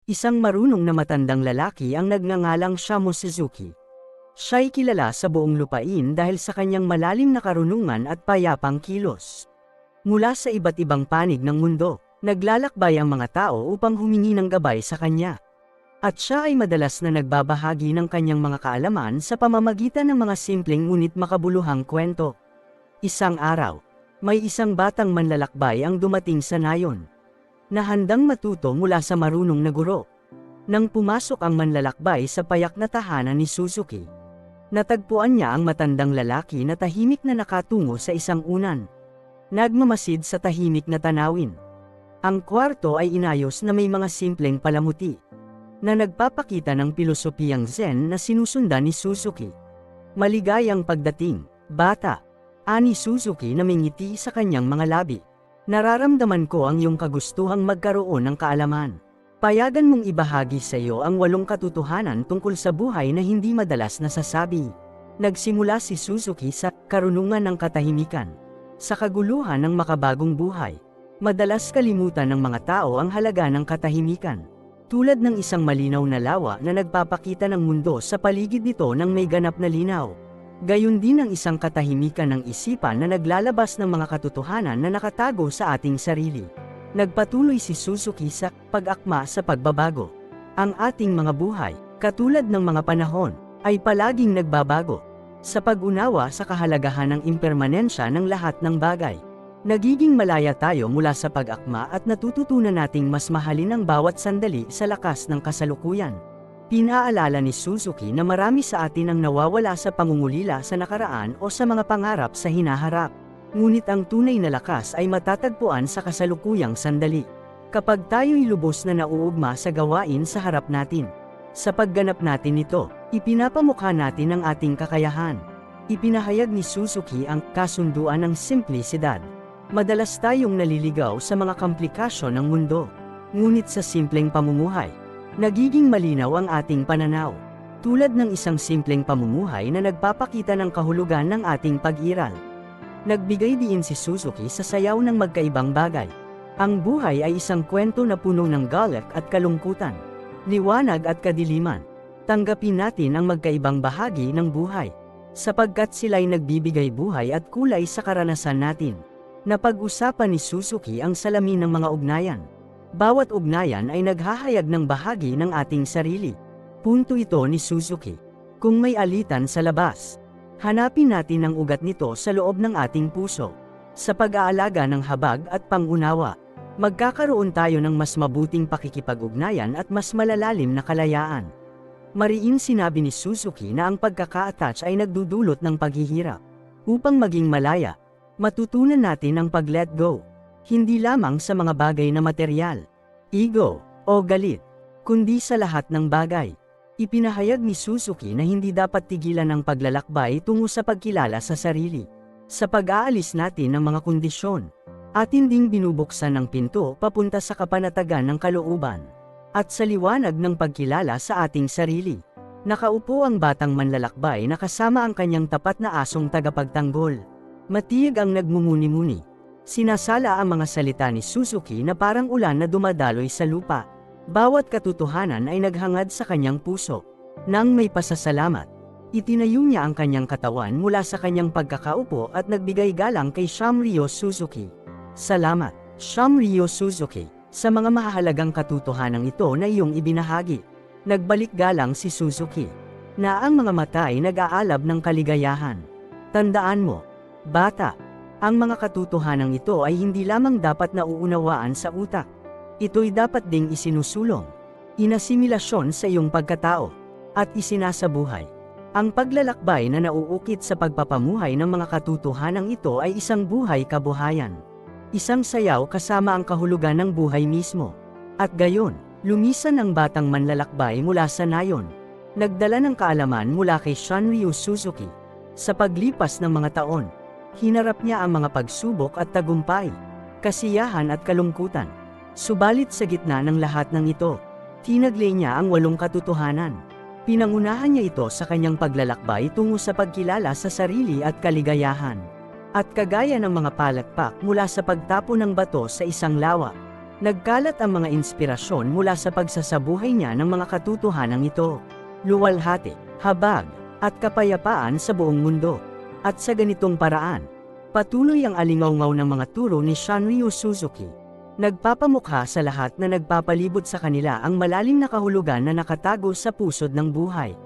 Isang marunong na matandang lalaki ang nagngangalang Shamu Suzuki. Siya'y kilala sa buong lupain dahil sa kanyang malalim na karunungan at payapang kilos. Mula sa iba't ibang panig ng mundo, naglalakbay ang mga tao upang humingi ng gabay sa kanya. At siya ay madalas na nagbabahagi ng kanyang mga kaalaman sa pamamagitan ng mga simpleng ngunit makabuluhang kwento. Isang araw, may isang batang manlalakbay ang dumating sa nayon, na handang matuto mula sa marunong na guro. Nang pumasok ang manlalakbay sa payak na tahanan ni Suzuki, natagpuan niya ang matandang lalaki na tahimik na nakatungo sa isang unan. Nagmamasid sa tahimik na tanawin. Ang kwarto ay inayos na may mga simpleng palamuti, na nagpapakita ng pilosopiyang Zen na sinusundan ni Suzuki. Maligayang pagdating, bata, ani Suzuki na may ngiti sa kanyang mga labi. Nararamdaman ko ang iyong kagustuhang magkaroon ng kaalaman. Payagan mong ibahagi sa iyo ang 8 katotohanan tungkol sa buhay na hindi madalas nasasabi. Nagsimula si Suzuki sa karunungan ng katahimikan. Sa kaguluhan ng makabagong buhay, madalas kalimutan ng mga tao ang halaga ng katahimikan. Tulad ng isang malinaw na lawa na nagpapakita ng mundo sa paligid nito ng may ganap na linaw. Gayon din ang isang katahimikan ng isipan na naglalabas ng mga katotohanan na nakatago sa ating sarili. Nagpatuloy si Suzuki sa pag-akma sa pagbabago. Ang ating mga buhay, katulad ng mga panahon, ay palaging nagbabago. Sa pag-unawa sa kahalagahan ng impermanensya ng lahat ng bagay, nagiging malaya tayo mula sa pag-akma at natututunan nating mas mahalin ang bawat sandali sa lakas ng kasalukuyan. Pinaalala ni Suzuki na marami sa atin ang nawawala sa pangungulila sa nakaraan o sa mga pangarap sa hinaharap. Ngunit ang tunay na lakas ay matatagpuan sa kasalukuyang sandali. Kapag tayo'y lubos na nauugma sa gawain sa harap natin. Sa pagganap natin nito, ipinapamukha natin ang ating kakayahan. Ipinahayag ni Suzuki ang kasunduan ng simplisidad. Madalas tayong naliligaw sa mga komplikasyon ng mundo. Ngunit sa simpleng pamumuhay, nagiging malinaw ang ating pananaw. Tulad ng isang simpleng pamumuhay na nagpapakita ng kahulugan ng ating pag-iral. Nagbigay din si Suzuki sa sayaw ng magkaibang bagay. Ang buhay ay isang kwento na puno ng galak at kalungkutan, liwanag at kadiliman. Tanggapin natin ang magkaibang bahagi ng buhay, sapagkat sila'y nagbibigay buhay at kulay sa karanasan natin. Napag-usapan ni Suzuki ang salamin ng mga ugnayan. Bawat ugnayan ay naghahayag ng bahagi ng ating sarili. Punto ito ni Suzuki. Kung may alitan sa labas, hanapin natin ang ugat nito sa loob ng ating puso. Sa pag-aalaga ng habag at pangunawa, magkakaroon tayo ng mas mabuting pakikipag-ugnayan at mas malalalim na kalayaan. Mariin sinabi ni Suzuki na ang pagkaka-attach ay nagdudulot ng paghihirap. Upang maging malaya, matutunan natin ang pag-let go. Hindi lamang sa mga bagay na materyal, ego, o galit, kundi sa lahat ng bagay. Ipinahayag ni Suzuki na hindi dapat tigilan ang paglalakbay tungo sa pagkilala sa sarili. Sa pag-aalis natin ng mga kondisyon, atin ding binubuksan ng pinto papunta sa kapanatagan ng kalooban. At sa liwanag ng pagkilala sa ating sarili, nakaupo ang batang manlalakbay na kasama ang kanyang tapat na asong tagapagtanggol. Matiyag ang nagmumuni-muni. Sinasala ang mga salita ni Suzuki na parang ulan na dumadaloy sa lupa. Bawat katotohanan ay naghangad sa kanyang puso. Nang may pasasalamat, itinayo niya ang kanyang katawan mula sa kanyang pagkakaupo at nagbigay galang kay Shamryo Suzuki. Salamat, Shamryo Suzuki, sa mga mahahalagang katotohanang ito na iyong ibinahagi. Nagbalik galang si Suzuki, na ang mga mata ay nag-aalab ng kaligayahan. Tandaan mo, bata, ang mga katotohanang ito ay hindi lamang dapat nauunawaan sa utak. Ito'y dapat ding isinusulong, inasimilasyon sa iyong pagkatao, at isinasabuhay. Ang paglalakbay na nauukit sa pagpapamuhay ng mga katotohanang ito ay isang buhay kabuhayan. Isang sayaw kasama ang kahulugan ng buhay mismo. At gayon, lumisan ang batang manlalakbay mula sa nayon. Nagdala ng kaalaman mula kay Shanryu Suzuki. Sa paglipas ng mga taon, hinarap niya ang mga pagsubok at tagumpay, kasiyahan at kalungkutan. Subalit sa gitna ng lahat ng ito, tinaglay niya ang 8 katotohanan. Pinangunahan niya ito sa kanyang paglalakbay tungo sa pagkilala sa sarili at kaligayahan. At kagaya ng mga palakpak mula sa pagtapo ng bato sa isang lawa, Nagkalat ang mga inspirasyon mula sa pagsasabuhay niya ng mga katotohanang ito. Luwalhati, habag, at kapayapaan sa buong mundo. At sa ganitong paraan, patuloy ang alingaw-ngaw ng mga turo ni Sanryu Suzuki. Nagpapamukha sa lahat na nagpapalibot sa kanila ang malalim na kahulugan na nakatago sa pusod ng buhay.